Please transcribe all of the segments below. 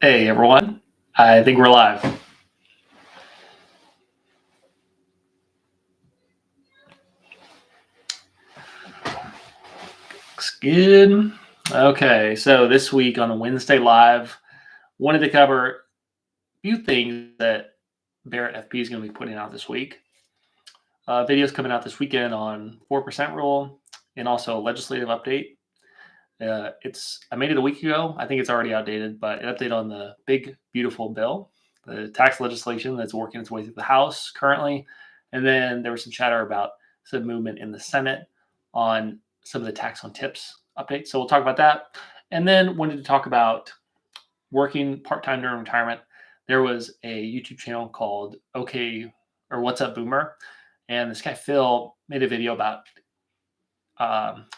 Hey everyone, I think we're live. Looks good. Okay, so this week on the Wednesday Live, wanted to cover a few things that Barrett FP is going to be putting out this week. Videos coming out this weekend on 4% rule and also a legislative update. I made it a week ago. I think it's already outdated, but an update on the big beautiful bill, the tax legislation that's working its way through the House currently, and then there was some chatter about some movement in the Senate on some of the tax on tips updates. So we'll talk about that, and then wanted to talk about working part time during retirement. There was a YouTube channel called OK or What's Up Boomer, and this guy Phil made a video about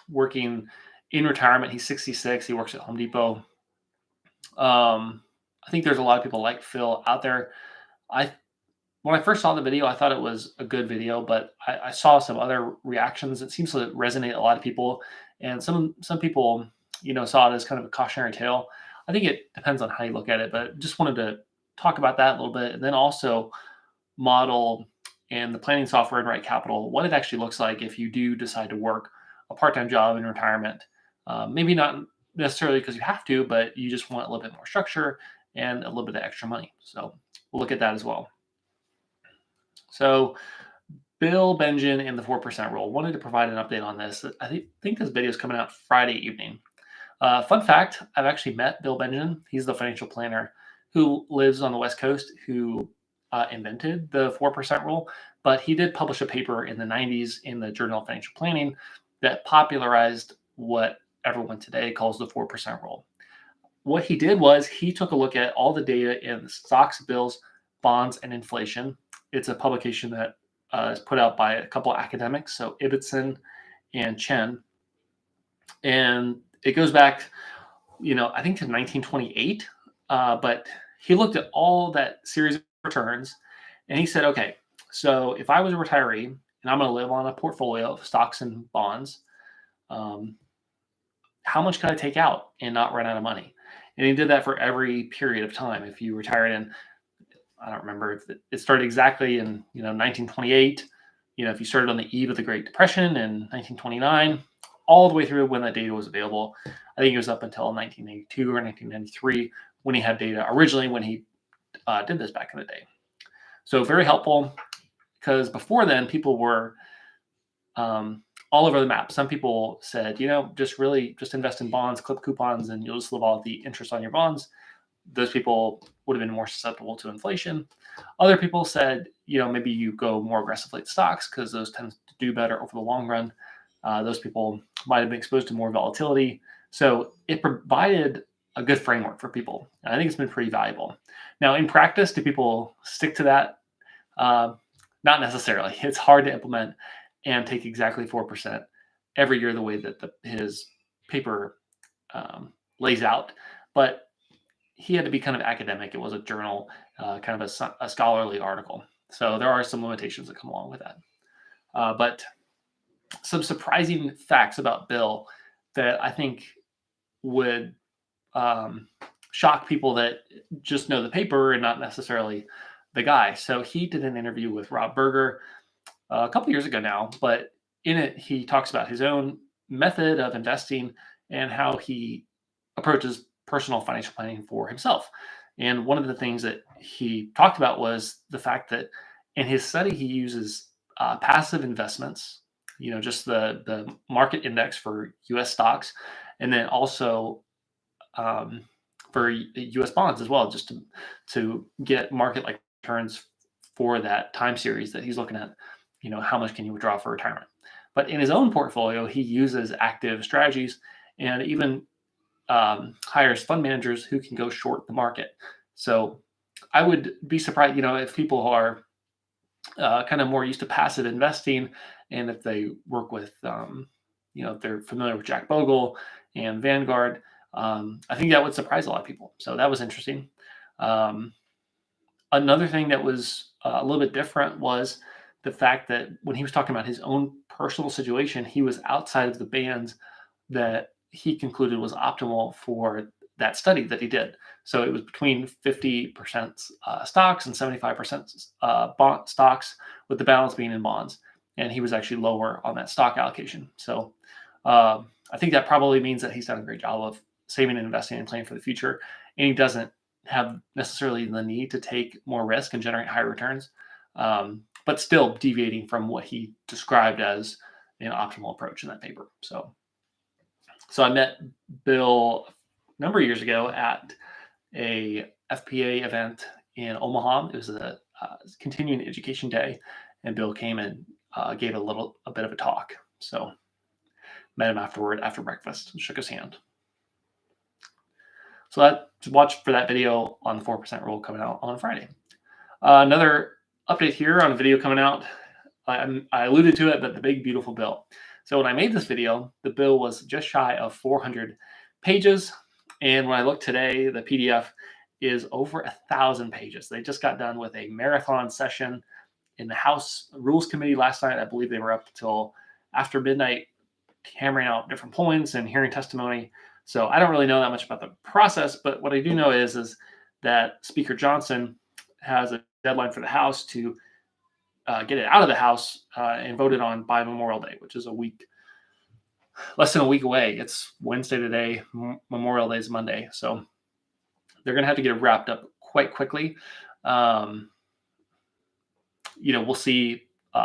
working in retirement. He's 66. He works at Home Depot. I think there's a lot of people like Phil out there. I When I first saw the video, I thought it was a good video, but I saw some other reactions. It seems to resonate a lot of people, and some people, saw it as kind of a cautionary tale. I think it depends on how you look at it, but just wanted to talk about that a little bit, and then also model and the planning software in Right Capital what it actually looks like if you do decide to work a part-time job in retirement. Maybe not necessarily because you have to, but you just want a little bit more structure and a little bit of extra money. So we'll look at that as well. So Bill Bengen and the 4% rule. Wanted to provide an update on this. I think this video is coming out Friday evening. Fun fact, I've actually met Bill Bengen. He's the financial planner who lives on the West Coast who invented the 4% rule, but he did publish a paper in the 90s in the Journal of Financial Planning that popularized what everyone today calls the 4% rule. What he did was he took a look at all the data in stocks, bills, bonds, and inflation. It's a publication that is put out by a couple academics, so Ibbotson and Chen. And it goes back, I think to 1928. But he looked at all that series of returns and he said, okay, so if I was a retiree and I'm going to live on a portfolio of stocks and bonds, how much can I take out and not run out of money? And he did that for every period of time. If you retired in, I don't remember if it started exactly in 1928. If you started on the eve of the Great Depression in 1929, all the way through when that data was available. I think it was up until 1982 or 1993 when he had data originally when he did this back in the day. So very helpful because before then people were all over the map. Some people said, just invest in bonds, clip coupons, and you'll just live off the interest on your bonds. Those people would have been more susceptible to inflation. Other people said, maybe you go more aggressively at stocks because those tend to do better over the long run. Those people might have been exposed to more volatility. So it provided a good framework for people. And I think it's been pretty valuable. Now, in practice, do people stick to that? Not necessarily. It's hard to implement and take exactly 4% every year the way that his paper lays out. But he had to be kind of academic. It was a journal, kind of a scholarly article. So there are some limitations that come along with that. But some surprising facts about Bill that I think would shock people that just know the paper and not necessarily the guy. So he did an interview with Rob Berger a couple years ago now, but in it, he talks about his own method of investing and how he approaches personal financial planning for himself. And one of the things that he talked about was the fact that in his study, he uses passive investments, just the market index for US stocks, and then also for US bonds as well, just to get market like returns for that time series that he's looking at. How much can you withdraw for retirement? But in his own portfolio, he uses active strategies and even hires fund managers who can go short the market. So I would be surprised, if people are kind of more used to passive investing and if they work with, if they're familiar with Jack Bogle and Vanguard, I think that would surprise a lot of people. So that was interesting. Another thing that was a little bit different was the fact that when he was talking about his own personal situation, he was outside of the bands that he concluded was optimal for that study that he did. So it was between 50% stocks and 75% bond stocks, with the balance being in bonds. And he was actually lower on that stock allocation. So I think that probably means that he's done a great job of saving and investing and planning for the future. And he doesn't have necessarily the need to take more risk and generate higher returns, but still deviating from what he described as an optimal approach in that paper. So I met Bill a number of years ago at a FPA event in Omaha. It was a continuing education day, and Bill came and gave a bit of a talk. So met him after breakfast and shook his hand. So watch for that video on the 4% rule coming out on Friday. Another update here on a video coming out. I alluded to it, but the big beautiful bill. So when I made this video, the bill was just shy of 400 pages. And when I looked today, the PDF is over 1,000 pages. They just got done with a marathon session in the House Rules Committee last night. I believe they were up till after midnight, hammering out different points and hearing testimony. So I don't really know that much about the process, but what I do know is that Speaker Johnson has a deadline for the House to get it out of the House and voted on by Memorial Day, which is less than a week away. It's Wednesday today. Memorial Day is Monday. So they're going to have to get it wrapped up quite quickly. We'll see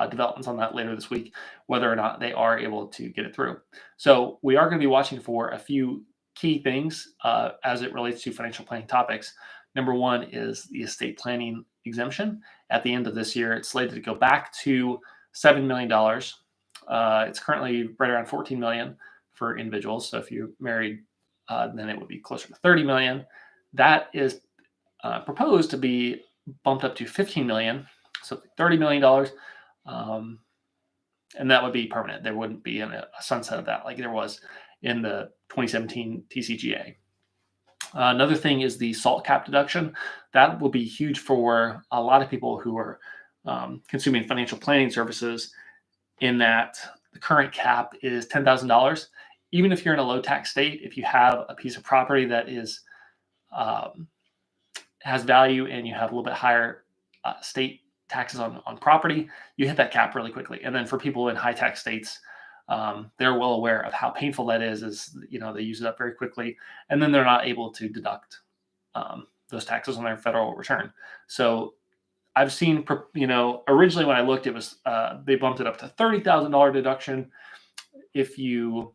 developments on that later this week, whether or not they are able to get it through. So we are going to be watching for a few key things as it relates to financial planning topics. Number one is the estate planning exemption. At the end of this year, it's slated to go back to $7 million. It's currently right around $14 million for individuals. So if you're married, then it would be closer to $30 million. That is proposed to be bumped up to $15 million. So $30 million. And that would be permanent. There wouldn't be a sunset of that like there was in the 2017 TCJA. Another thing is the SALT cap deduction. That will be huge for a lot of people who are consuming financial planning services, in that the current cap is $10,000. Even if you're in a low tax state, if you have a piece of property that is has value and you have a little bit higher state taxes on property, you hit that cap really quickly. And then for people in high tax states, they're well aware of how painful that is they use it up very quickly, and then they're not able to deduct those taxes on their federal return. So I've seen, originally when I looked, it was they bumped it up to $30,000 deduction if you,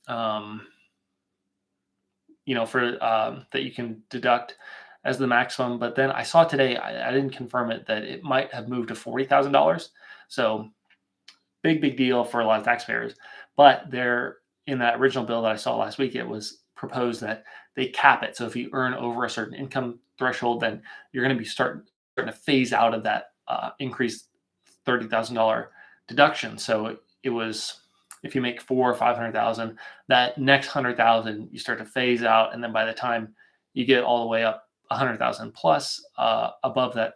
that you can deduct as the maximum. But then I saw today, I didn't confirm it, that it might have moved to $40,000. So big deal for a lot of taxpayers. But there, in that original bill that I saw last week, it was proposed that they cap it. So if you earn over a certain income threshold, then you're going to be starting to phase out of that increased $30,000 deduction. So it was, if you make $400,000 or $500,000, that next $100,000 you start to phase out, and then by the time you get all the way up $100,000 plus above that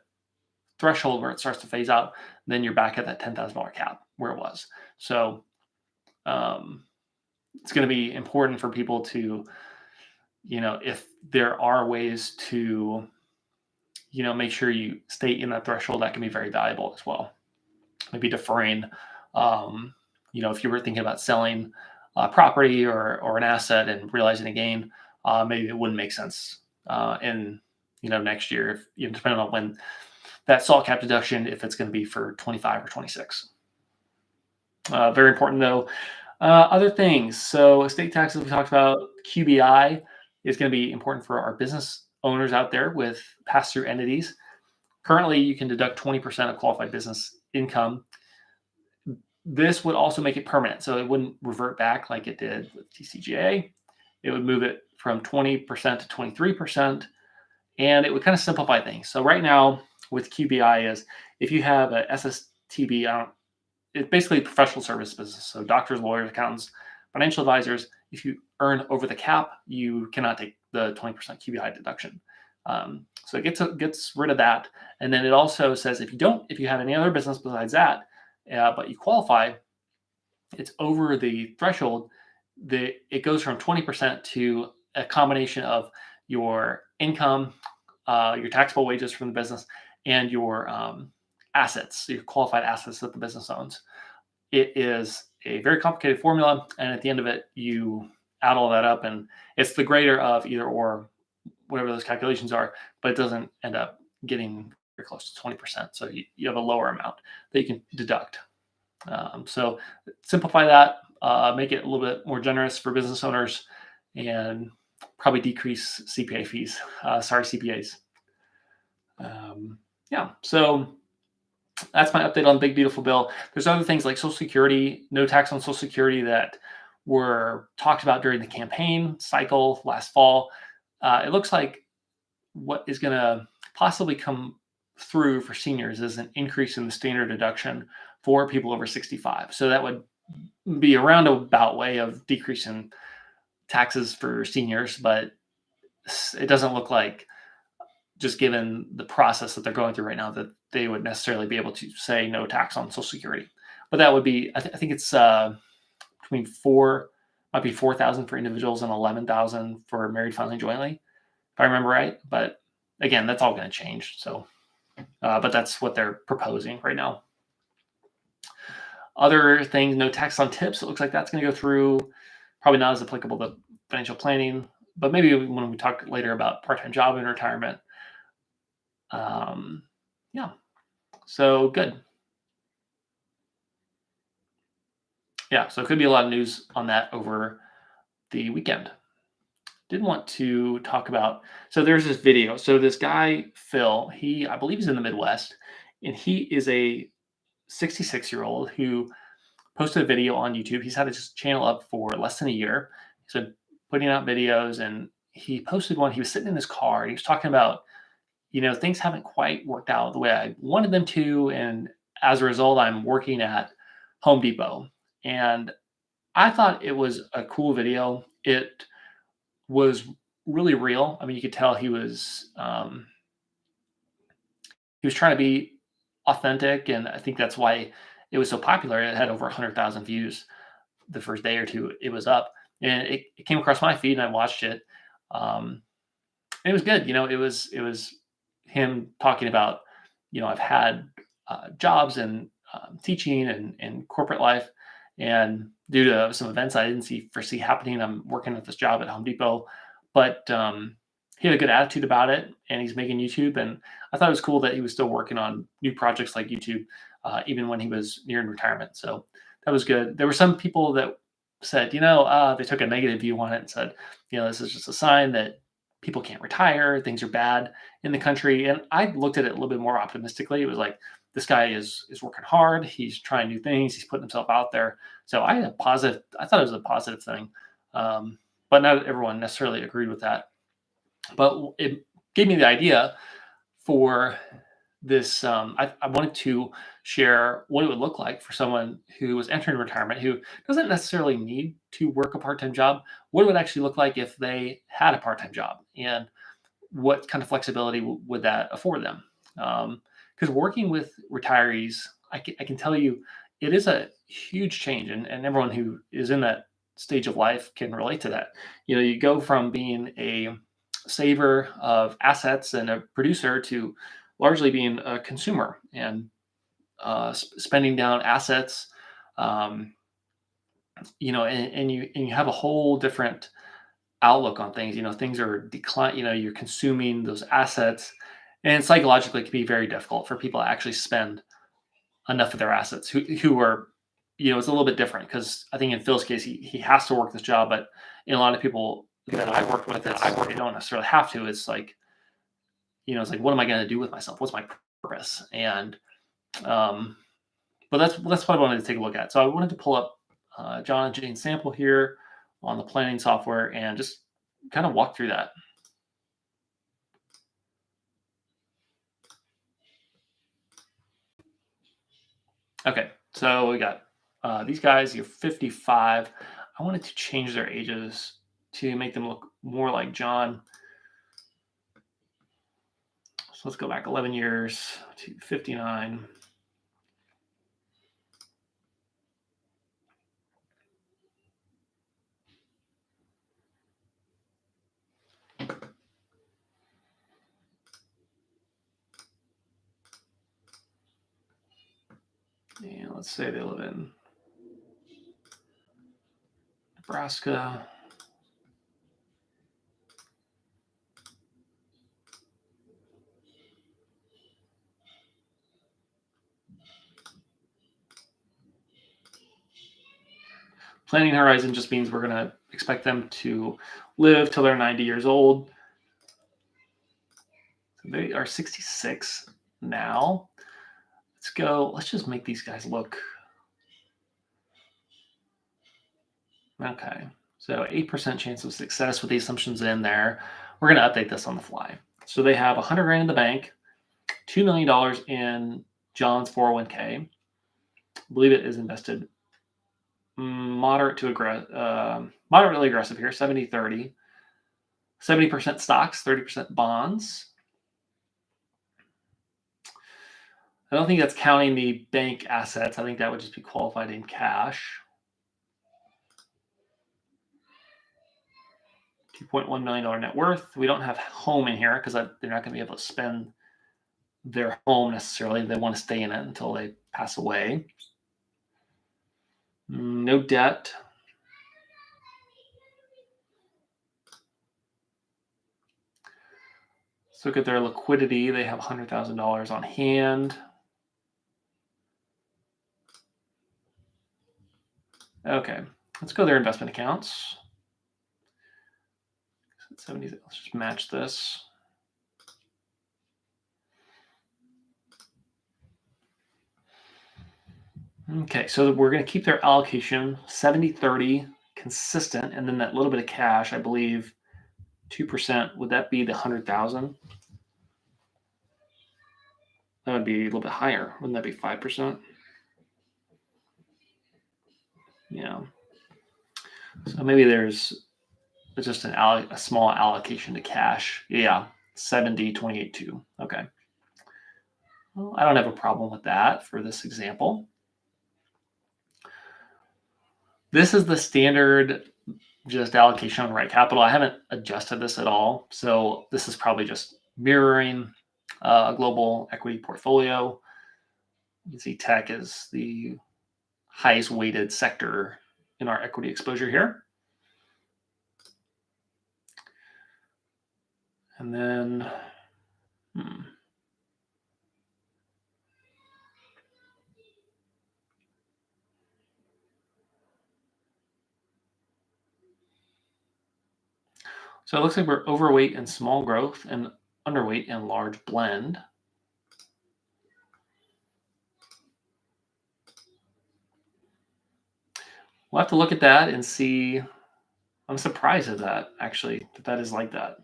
threshold where it starts to phase out, then you're back at that $10,000 cap where it was. So it's going to be important for people to, if there are ways to, make sure you stay in that threshold, that can be very valuable as well. Maybe deferring, if you were thinking about selling property or an asset and realizing a gain, maybe it wouldn't make sense in next year, if depending on when that SALT cap deduction, if it's going to be for 25 or 26. Very important though. Other things. So estate taxes, we talked about. QBI is going to be important for our business owners out there with pass-through entities. Currently, you can deduct 20% of qualified business income. This would also make it permanent. So it wouldn't revert back like it did with TCJA. It would move it from 20% to 23%, and it would kind of simplify things. So right now with QBI is, if you have a SSTB, it's basically professional service business. So doctors, lawyers, accountants, financial advisors, if you earn over the cap, you cannot take the 20% QBI deduction. So it gets rid of that. And then it also says if you have any other business besides that, but you qualify, it's over the threshold, it goes from 20% to a combination of your income, your taxable wages from the business, and your assets, your qualified assets that the business owns. It is a very complicated formula, and at the end of it, you add all that up, and it's the greater of either or, whatever those calculations are, but it doesn't end up getting very close to 20%. So you have a lower amount that you can deduct. So simplify that, make it a little bit more generous for business owners, and probably decrease CPA fees. CPAs. Yeah, so that's my update on the Big Beautiful Bill. There's other things like Social Security, no tax on Social Security, that were talked about during the campaign cycle last fall. It looks like what is going to possibly come through for seniors is an increase in the standard deduction for people over 65. So that would be a roundabout way of decreasing taxes for seniors, but it doesn't look like, just given the process that they're going through right now, that they would necessarily be able to say no tax on Social Security. But that would be, I think it's between might be 4,000 for individuals and 11,000 for married filing jointly, if I remember right. But again, that's all going to change. So, but that's what they're proposing right now. Other things, no tax on tips. It looks like that's going to go through. Probably not as applicable to financial planning, but maybe when we talk later about part-time job and retirement. Yeah, so good. Yeah, so it could be a lot of news on that over the weekend. Did want to talk about, so there's this video. So this guy, Phil, I believe he's in the Midwest, and he is a 66-year-old who posted a video on YouTube. He's had his channel up for less than a year. He's been putting out videos, and he posted one. He was sitting in his car. He was talking about, things haven't quite worked out the way I wanted them to, and as a result, I'm working at Home Depot. And I thought it was a cool video. It was really real. I mean, you could tell he was trying to be authentic, and I think that's why it was so popular. It had over 100,000 views the first day or two it was up, and it came across my feed, and I watched it. It was good. It was him talking about, I've had jobs and teaching and corporate life, and due to some events I didn't foresee happening, I'm working at this job at Home Depot. But he had a good attitude about it, and he's making YouTube. And I thought it was cool that he was still working on new projects like YouTube, even when he was nearing retirement. So that was good. There were some people that said, they took a negative view on it and said, this is just a sign that people can't retire, things are bad in the country. And I looked at it a little bit more optimistically. It was like, this guy is working hard. He's trying new things. He's putting himself out there. So I thought it was a positive thing. But not everyone necessarily agreed with that. But it gave me the idea for this. I wanted to share what it would look like for someone who was entering retirement, who doesn't necessarily need to work a part-time job. What it would actually look like if they had a part-time job, and what kind of flexibility would that afford them? Because working with retirees, I can tell you, it is a huge change, and everyone who is in that stage of life can relate to that. You go from being a saver of assets and a producer to largely being a consumer and spending down assets. And you have a whole different outlook on things. Things are decline. You're consuming those assets, and psychologically it can be very difficult for people to actually spend enough of their assets who are, it's a little bit different, because I think in Phil's case, he has to work this job, but in a lot of people that I've worked with, they don't necessarily have to. It's like, it's like, what am I going to do with myself? What's my purpose? And, but that's what I wanted to take a look at. So I wanted to pull up John and Jane's sample here on the planning software and just kind of walk through that. Okay, so we got these guys. You're 55. I wanted to change their ages to make them look more like John. So let's go back 11 years to 59. And let's say they live in Nebraska. Planning horizon just means we're going to expect them to live till they're 90 years old. So they are 66 now. Let's go. Let's just make these guys look. Okay. So 8% chance of success with the assumptions in there. We're going to update this on the fly. So they have 100 grand in the bank, $2 million in John's 401k. I believe it is invested moderately aggressive here, 70-30. 70% stocks, 30% bonds. I don't think that's counting the bank assets. I think that would just be qualified in cash. $2.1 million net worth. We don't have home in here because they're not going to be able to spend their home necessarily. They want to stay in it until they pass away. No debt. Let's look at their liquidity. They have $100,000 on hand. Okay, let's go to their investment accounts. 70, let's just match this. Okay, so we're going to keep their allocation 70-30 consistent, and then that little bit of cash, I believe 2%, would that be the 100,000? That would be a little bit higher. Wouldn't that be 5%? Yeah. So maybe there's just a small allocation to cash. Yeah, 70-28-2. Okay. Well, I don't have a problem with that for this example. This is the standard just allocation on Right Capital. I haven't adjusted this at all. So this is probably just mirroring a global equity portfolio. You can see tech is the highest weighted sector in our equity exposure here. And then, So it looks like we're overweight in small growth and underweight in large blend. We'll have to look at that and see. I'm surprised at that, actually, that is like that.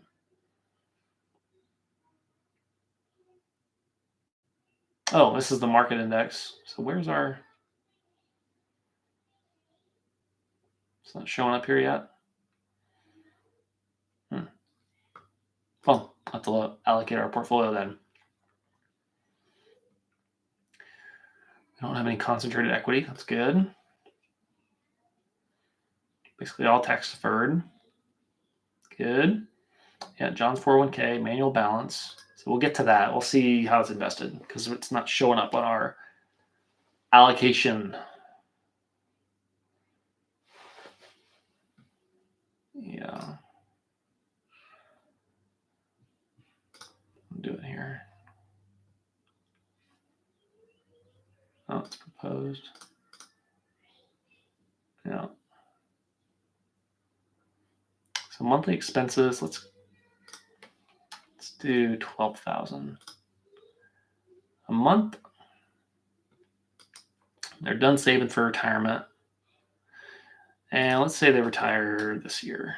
Oh, this is the market index. So where's our... It's not showing up here yet. Well, I'll have to allocate our portfolio then. We don't have any concentrated equity. That's good. Basically all tax deferred. Good. Yeah, John's 401k, manual balance. So we'll get to that. We'll see how it's invested because it's not showing up on our allocation. Yeah. I'll do it here. Oh, it's proposed. Yeah. So monthly expenses, let's do 12,000 a month. They're done saving for retirement. And let's say they retire this year.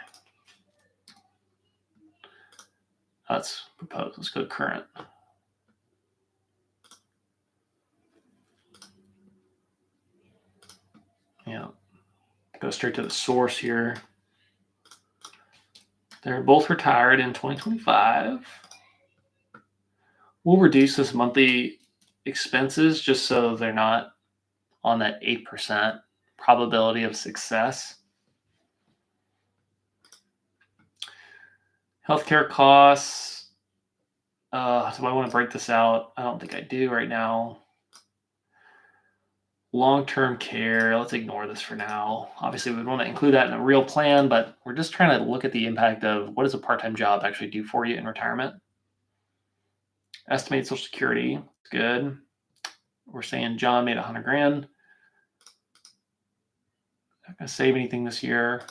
That's proposed. Let's go to current. Yeah. Go straight to the source here. They're both retired in 2025. We'll reduce this monthly expenses just so they're not on that 8% probability of success. Healthcare costs. Do I want to break this out? I don't think I do right now. Long-term care, let's ignore this for now. Obviously, we want to include that in a real plan, but we're just trying to look at the impact of what does a part-time job actually do for you in retirement. Estimated Social Security, good. We're saying John made 100 grand. Not gonna save anything this year.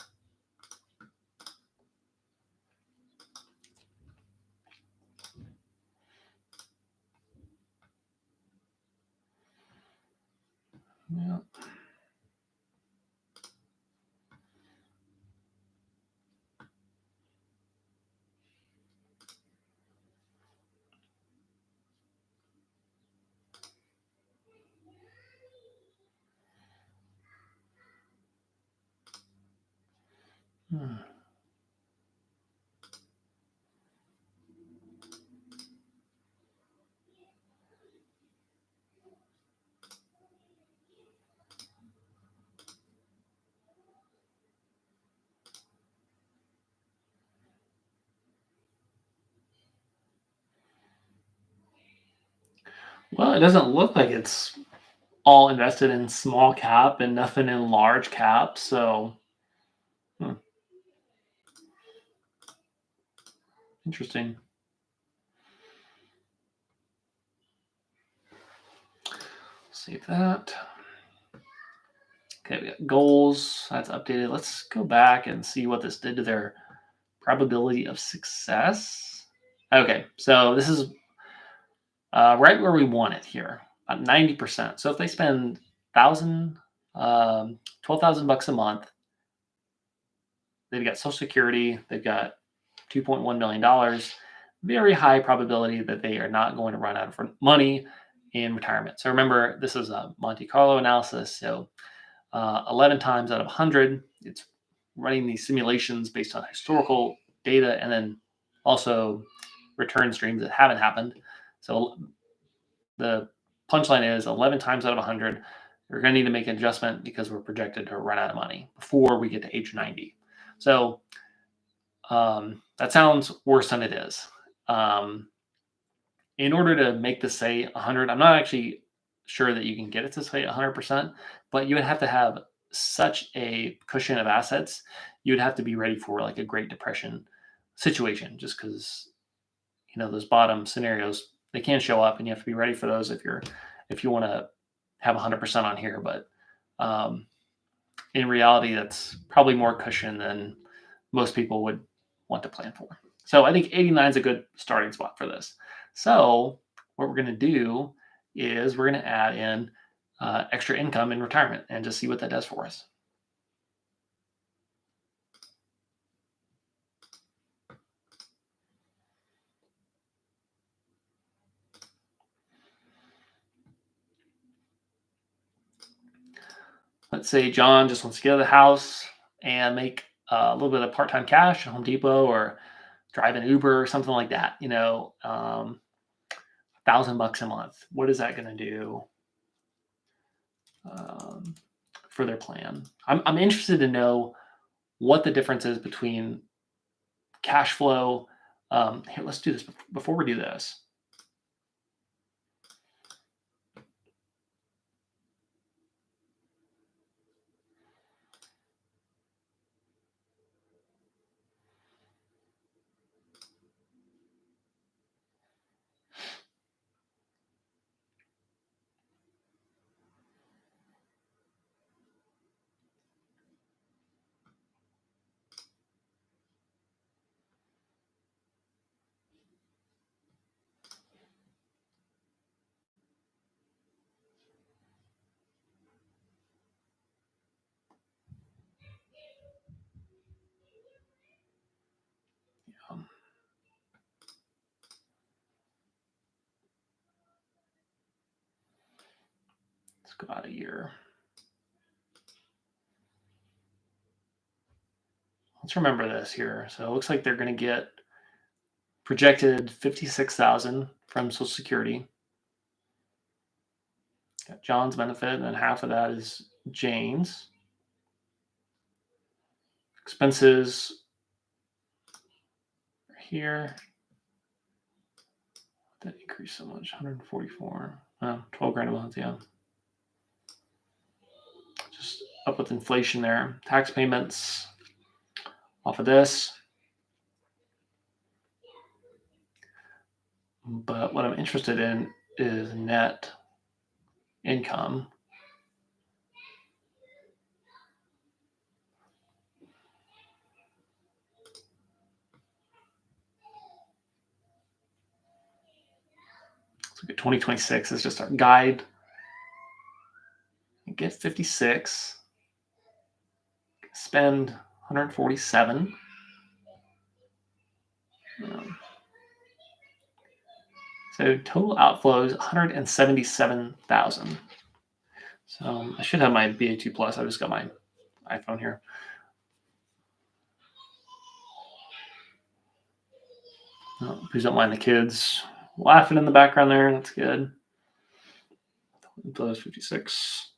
Yeah. Hmm. Well, it doesn't look like it's all invested in small cap and nothing in large cap. So, hmm, interesting. Save that. Okay, we got goals. That's updated. Let's go back and see what this did to their probability of success. Okay, so this is right where we want it here, about 90%. So if they spend 12,000 bucks a month, they've got Social Security, they've got $2.1 million, very high probability that they are not going to run out of money in retirement. So remember, this is a Monte Carlo analysis. So 11 times out of 100, it's running these simulations based on historical data and then also return streams that haven't happened. So the punchline is 11 times out of 100, we're going to need to make an adjustment because we're projected to run out of money before we get to age 90. So that sounds worse than it is. In order to make this say 100, I'm not actually sure that you can get it to say 100%, but you would have to have such a cushion of assets. You would have to be ready for like a Great Depression situation, just because those bottom scenarios they can show up, and you have to be ready for those if you want to have 100% on here. But um, in reality, that's probably more cushion than most people would want to plan for. So I think 89 is a good starting spot for this. So what we're going to do is we're going to add in extra income in retirement and just see what that does for us. Let's say John just wants to get out of the house and make a little bit of part-time cash at Home Depot or drive an Uber or something like that. 1,000 bucks a month. What is that going to do um, for their plan? I'm interested to know what the difference is between cash flow. Here, let's do this before we do this. Um, let's go out a year. Let's remember this here. So it looks like they're going to get projected 56,000 from Social Security. Got John's benefit, and then half of that is Jane's. Expenses here. That increased so much, 144. 12 grand a month, yeah. up with inflation there. Tax payments off of this. But what I'm interested in is net income. Let's look at 2026 as just our guide. Get 56. Spend 147. So total outflows 177,000. So I should have my BA2 Plus. I just got my iPhone here. Oh, please don't mind the kids laughing in the background there. That's good. Those 56,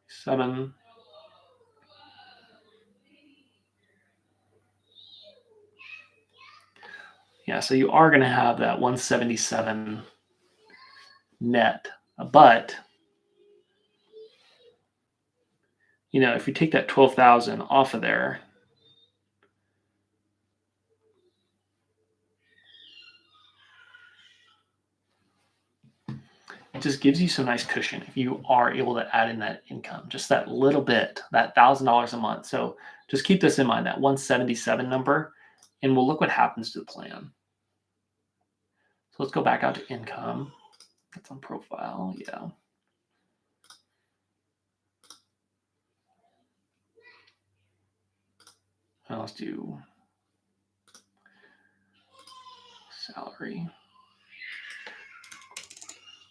7. Yeah, so you are going to have that 177 net, but if you take that 12,000 off of there, it just gives you some nice cushion if you are able to add in that income, just that little bit, that $1,000 a month. So just keep this in mind, that 177 number, and we'll look what happens to the plan. So let's go back out to income. That's on profile, yeah. Now let's do salary.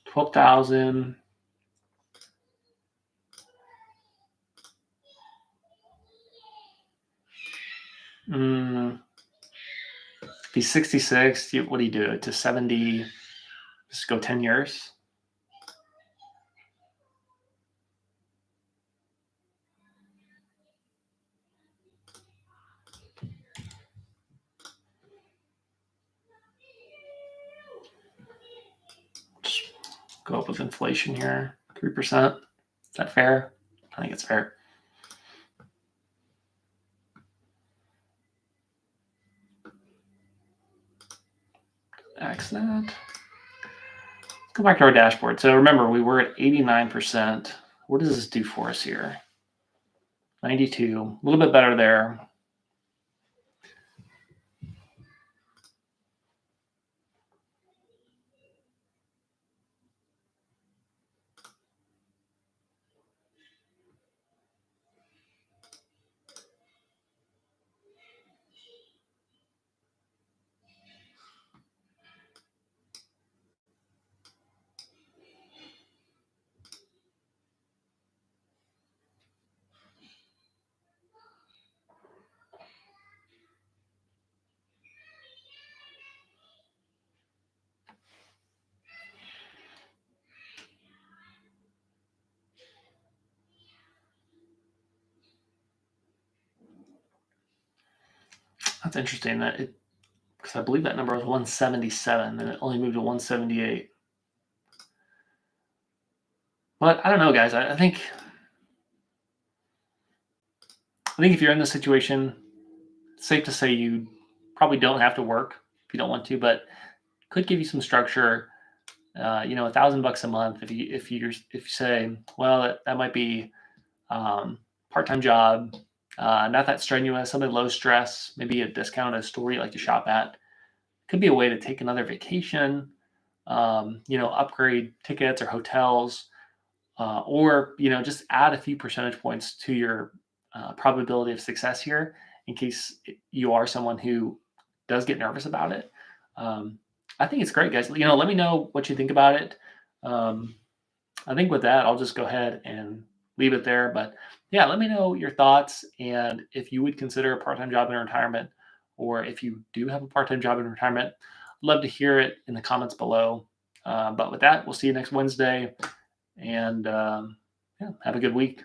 12,000. He's 66. What do you do? To 70, just go 10 years. Just go up with inflation here, 3%. Is that fair? I think it's fair. X that. Let's go back to our dashboard. So remember, we were at 89%. What does this do for us here? 92, a little bit better there. That's interesting that because I believe that number was 177 and it only moved to 178. But I don't know, guys. I think if you're in this situation, it's safe to say you probably don't have to work if you don't want to, but could give you some structure. $1,000 a month. If you say, well, that might be part-time job, not that strenuous, something low stress, maybe a discount at a store you like to shop at. Could be a way to take another vacation, upgrade tickets or hotels, or just add a few percentage points to your probability of success here in case you are someone who does get nervous about it. I think it's great, guys. Let me know what you think about it. I think with that, I'll just go ahead and leave it there. But yeah, let me know your thoughts and if you would consider a part-time job in retirement, or if you do have a part-time job in retirement. I'd love to hear it in the comments below. But with that, we'll see you next Wednesday. And yeah, have a good week.